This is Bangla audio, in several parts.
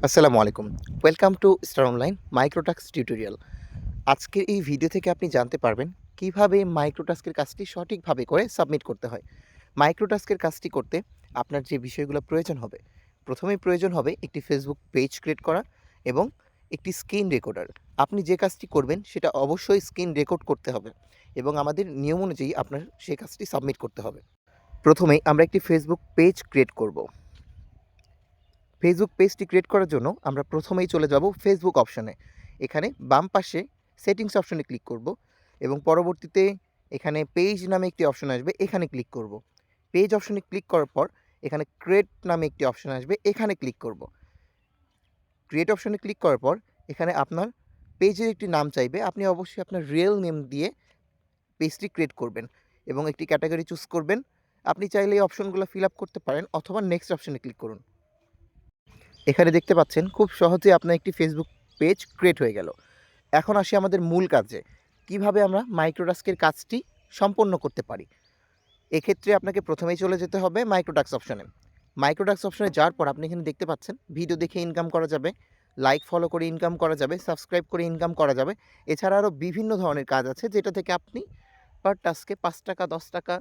আসসালামু আলাইকুম। Welcome to star online microtask tutorial. আজকের এই ভিডিও থেকে আপনি জানতে পারবেন কিভাবে মাইক্রোটাস্কের কাজটি সঠিকভাবে করে সাবমিট করতে হয়। মাইক্রোটাস্কের কাজটি করতে আপনার যে বিষয়গুলো প্রয়োজন হবে, প্রথমেই প্রয়োজন হবে একটি ফেসবুক পেজ ক্রিয়েট করা এবং একটি স্ক্রিন রেকর্ডার। আপনি যে কাজটি করবেন সেটা অবশ্যই স্ক্রিন রেকর্ড করতে হবে এবং আমাদের নিয়ম অনুযায়ী আপনার সেই কাজটি সাবমিট করতে হবে। প্রথমেই আমরা একটি ফেসবুক পেজ ক্রিয়েট করব। ফেসবুক পেজটি ক্রিয়েট করার জন্য আমরা প্রথমেই চলে যাব ফেসবুক অপশনে। এখানে বাম পাশে সেটিংস অপশনে ক্লিক করব এবং পরবর্তীতে এখানে পেজ নামে একটি অপশন আসবে, এখানে ক্লিক করব। পেজ অপশনে ক্লিক করার পর এখানে ক্রিয়েট নামে একটি অপশন আসবে, এখানে ক্লিক করব। ক্রিয়েট অপশনে ক্লিক করার পর এখানে আপনার পেজের একটি নাম চাইবে, আপনি অবশ্যই আপনার রিয়েল নেম দিয়ে পেজটি ক্রিয়েট করবেন এবং একটি ক্যাটাগরি চুজ করবেন। আপনি চাইলে এই অপশনগুলো ফিল আপ করতে পারেন অথবা নেক্সট অপশনে ক্লিক করুন। এখানে দেখতে পাচ্ছেন খুব সহজে আপনার একটি ফেসবুক পেজ ক্রিয়েট হয়ে গেল। এখন আসি আমাদের মূল কাজে, কিভাবে আমরা মাইক্রোটাস্কের কাজটি সম্পন্ন করতে পারি। এক্ষেত্রে আপনাকে প্রথমেই চলে যেতে হবে মাইক্রোটাস্ক অপশনে। মাইক্রোটাস্ক অপশনে যাওয়ার পর আপনি এখানে দেখতে পাচ্ছেন ভিডিও দেখে ইনকাম করা যাবে, লাইক ফলো করে ইনকাম করা যাবে, সাবস্ক্রাইব করে ইনকাম করা যাবে। এছাড়া আরও বিভিন্ন ধরনের কাজ আছে যেটা থেকে আপনি পার টাস্কে 5 টাকা 10 টাকা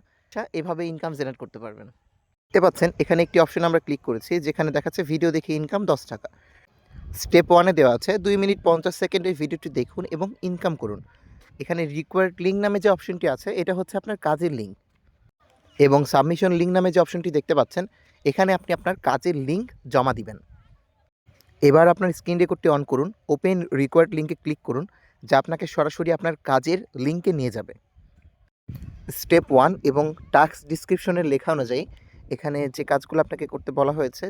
এভাবে ইনকাম জেনারেট করতে পারবেন। দেখতে পাচ্ছেন এখানে একটি অপশন আমরা ক্লিক করেছি যেখানে দেখাচ্ছে ভিডিও দেখে ইনকাম 10 টাকা। স্টেপ 1 এ দেওয়া আছে 2 মিনিট 50 সেকেন্ডের ভিডিওটি দেখুন এবং ইনকাম করুন। এখানে রিকোয়ার্ড লিঙ্ক নামে যে অপশনটি আছে এটা হচ্ছে আপনার কাজের লিঙ্ক এবং সাবমিশন লিঙ্ক নামে যে অপশনটি দেখতে পাচ্ছেন এখানে আপনি আপনার কাজের লিঙ্ক জমা দিবেন। এবার আপনার স্ক্রিন রেকর্ডটি অন করুন, ওপেন রিকোয়ার্ড লিঙ্কে ক্লিক করুন, যা আপনাকে সরাসরি আপনার কাজের লিঙ্কে নিয়ে যাবে। স্টেপ 1 এবং টাস্ক ডিসক্রিপশনের লেখা অনুযায়ী এখানে যে কাজগুলো আপনাকে করতে বলা হয়েছে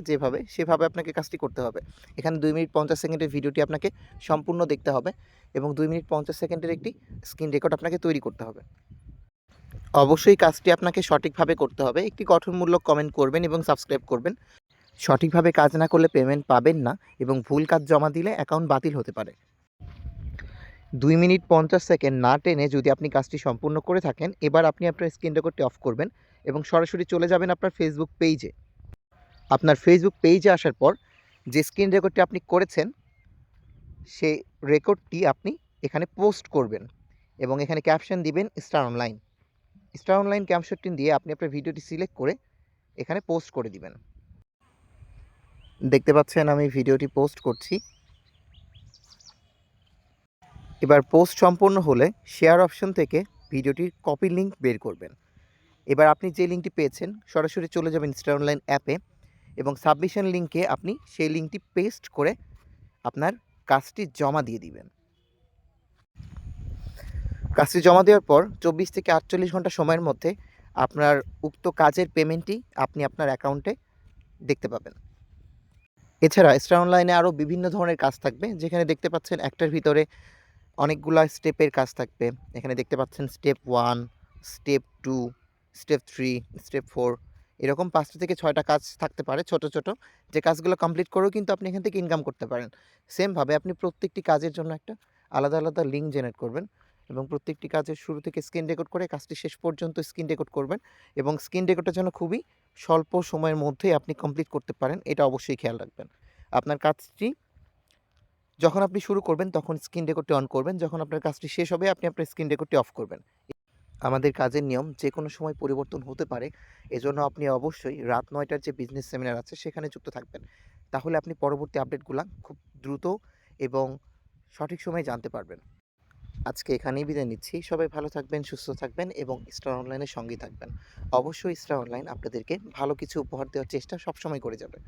সেভাবে আপনাকে কাজটি করতে হবে। এখানে 2 মিনিট 50 সেকেন্ডের ভিডিওটি আপনাকে সম্পূর্ণ দেখতে হবে এবং 2 মিনিট 50 সেকেন্ডের একটি স্ক্রিন রেকর্ড আপনাকে তৈরি করতে হবে। অবশ্যই কাজটি আপনাকে সঠিকভাবে করতে হবে। একটি গঠনমূলক কমেন্ট করবেন এবং সাবস্ক্রাইব করবেন। সঠিকভাবে কাজ না করলে পেমেন্ট পাবেন না এবং ভুল কাজ জমা দিলে অ্যাকাউন্ট বাতিল হতে পারে। 2 মিনিট 50 সেকেন্ড না টেনে যদি আপনি কাজটি সম্পূর্ণ করে থাকেন, এবার আপনি আপনার স্ক্রিন রেকর্ডটি অফ করবেন এবং সরাসরি চলে যাবেন আপনার ফেসবুক পেজে। আপনার ফেসবুক পেজে আসার পর যে স্ক্রিন রেকর্ডটি আপনি করেছেন সেই রেকর্ডটি আপনি এখানে পোস্ট করবেন এবং এখানে ক্যাপশন দিবেন স্টার অনলাইন। স্টার অনলাইন ক্যাপশনটি দিয়ে আপনি আপনার ভিডিওটি সিলেক্ট করে এখানে পোস্ট করে দিবেন। দেখতে পাচ্ছেন আমি ভিডিওটি পোস্ট করছি। এবার পোস্ট সম্পূর্ণ হলে শেয়ার অপশন থেকে ভিডিওটির কপি লিঙ্ক বের করবেন। এবার আপনি যে লিঙ্কটি পেয়েছেন সরাসরি চলে যাবেন স্টার অনলাইন অ্যাপে এবং সাবমিশন লিঙ্কে আপনি সেই লিঙ্কটি পেস্ট করে আপনার কাজটি জমা দিয়ে দিবেন। কাজটি জমা দেওয়ার পর 24 থেকে 48 ঘন্টা সময়ের মধ্যে আপনার উক্ত কাজের পেমেন্টটি আপনি আপনার অ্যাকাউন্টে দেখতে পাবেন। এছাড়া স্টার অনলাইনে আরও বিভিন্ন ধরনের কাজ থাকবে, যেখানে দেখতে পাচ্ছেন একটার ভিতরে অনেকগুলা স্টেপের কাজ থাকবে। এখানে দেখতে পাচ্ছেন স্টেপ 1, স্টেপ 2, স্টেপ 3, স্টেপ 4 এরকম 5টা থেকে 6টা কাজ থাকতে পারে ছোট, ছোট। যে কাজগুলো কমপ্লিট করেও কিন্তু আপনি এখান থেকে ইনকাম করতে পারেন। সেমভাবে আপনি প্রত্যেকটি কাজের জন্য একটা আলাদা, আলাদা লিঙ্ক জেনারেট করবেন এবং প্রত্যেকটি কাজের শুরু থেকে স্ক্রিন রেকর্ড করে কাজটি শেষ পর্যন্ত স্ক্রিন রেকর্ড করবেন এবং স্ক্রিন রেকর্ডটা যেন খুবই স্বল্প সময়ের মধ্যেই আপনি কমপ্লিট করতে পারেন, এটা অবশ্যই খেয়াল রাখবেন। আপনার কাজটি যখন আপনি শুরু করবেন তখন স্ক্রিন রেকর্ডটি অন করবেন, যখন আপনার কাজটি শেষ হবে আপনি আপনার স্ক্রিন রেকর্ডটি অফ করবেন। আমাদের কাজের নিয়ম যে কোনো সময় পরিবর্তন হতে পারে, এজন্য আপনি অবশ্যই রাত 9টার যে বিজনেস সেমিনার আছে সেখানে যুক্ত থাকবেন। তাহলে আপনি পরবর্তী আপডেটগুলা খুব দ্রুত এবং সঠিক সময়ে জানতে পারবেন। আজকে এখানেই বিদায় নিচ্ছি। সবাই ভালো থাকবেন, সুস্থ থাকবেন এবং স্টার অনলাইনের সঙ্গেই থাকবেন। অবশ্যই স্টার অনলাইন আপনাদেরকে ভালো কিছু উপহার দেওয়ার চেষ্টা সবসময় করে যাবে।